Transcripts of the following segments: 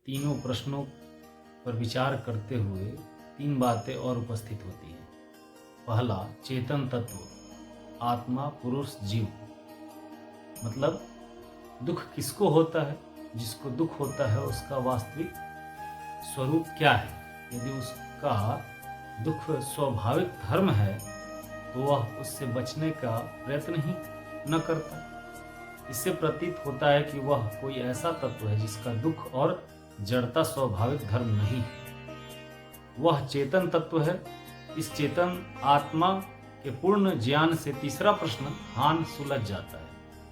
तीनों प्रश्नों पर विचार करते हुए तीन बातें और उपस्थित होती हैं। पहला, चेतन तत्व, आत्मा, पुरुष, जीव। मतलब दुख किसको होता है? जिसको दुख होता है उसका वास्तविक स्वरूप क्या है? यदि उसका दुख स्वाभाविक धर्म है तो वह उससे बचने का प्रयत्न ही न करता। इससे प्रतीत होता है कि वह कोई ऐसा तत्व है जिसका दुख और जड़ता स्वाभाविक धर्म नहीं है। वह चेतन तत्व है। इस चेतन आत्मा के पूर्ण ज्ञान से तीसरा प्रश्न हान सुलझ जाता है,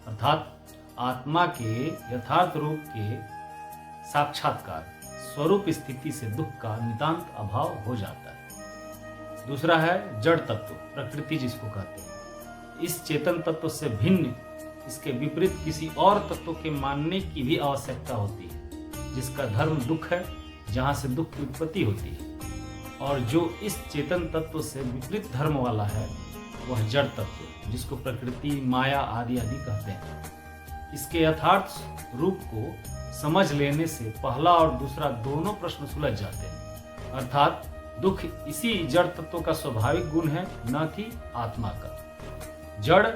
अर्थात आत्मा के यथार्थ रूप के साक्षात्कार स्वरूप स्थिति से दुख का नितांत अभाव हो जाता है। दूसरा है जड़ तत्व, प्रकृति जिसको कहते हैं। इस चेतन तत्व से भिन्न, इसके विपरीत किसी और तत्व के मानने की भी आवश्यकता होती है, जिसका धर्म दुख है, जहाँ से दुख की उत्पत्ति होती है। और जो इस चेतन तत्व से विपरीत धर्म वाला है वह जड़ तत्व, जिसको प्रकृति, माया आदि आदि कहते हैं। इसके यथार्थ रूप को समझ लेने से पहला और दूसरा दोनों प्रश्न सुलझ जाते हैं, अर्थात दुख इसी जड़ तत्व का स्वाभाविक गुण है, न कि आत्मा का। जड़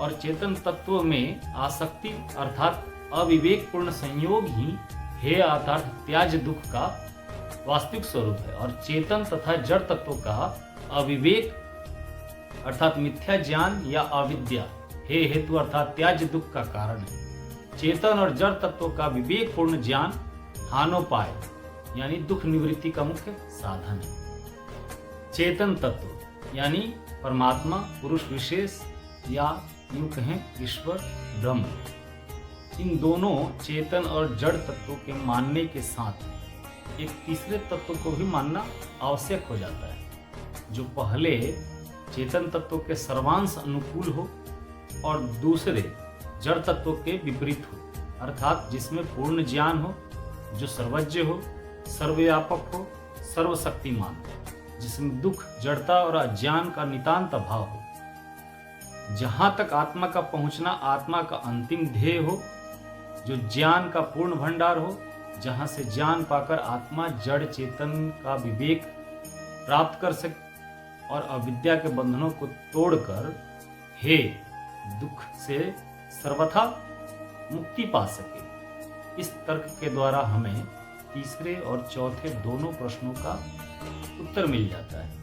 और चेतन तत्व में आसक्ति अर्थात अविवेकपूर्ण संयोग ही हे अर्थात त्याज्य दुख का वास्तविक स्वरूप है, और चेतन तथा जड़ तत्वों का अविवेक अर्थात मिथ्या ज्ञान या अविद्या हे हेतु अर्थात त्याज्य दुख का कारण है। चेतन और जड़ तत्वों का विवेकपूर्ण ज्ञान हानोपाय यानी दुख निवृत्ति का मुख्य साधन है। चेतन तत्व यानी परमात्मा, पुरुष विशेष या यूं कहें ईश्वर, ब्रह्म। इन दोनों चेतन और जड़ तत्वों के मानने के साथ एक तीसरे तत्व को भी मानना आवश्यक हो जाता है, जो पहले चेतन तत्व के सर्वांश अनुकूल हो और दूसरे जड़ तत्व के विपरीत हो, अर्थात जिसमें पूर्ण ज्ञान हो, जो सर्वज्ञ हो, सर्वव्यापक हो, सर्वशक्तिमान हो, जिसमें दुख, जड़ता और अज्ञान का नितांत अभाव हो। जहां तक आत्मा का पहुंचना आत्मा का अंतिम ध्येय हो, जो ज्ञान का पूर्ण भंडार हो, जहां से ज्ञान पाकर आत्मा जड़ चेतन का विवेक प्राप्त कर सके और अविद्या के बंधनों को तोड़कर हे दुख से सर्वथा मुक्ति पा सके। इस तर्क के द्वारा हमें तीसरे और चौथे दोनों प्रश्नों का उत्तर मिल जाता है।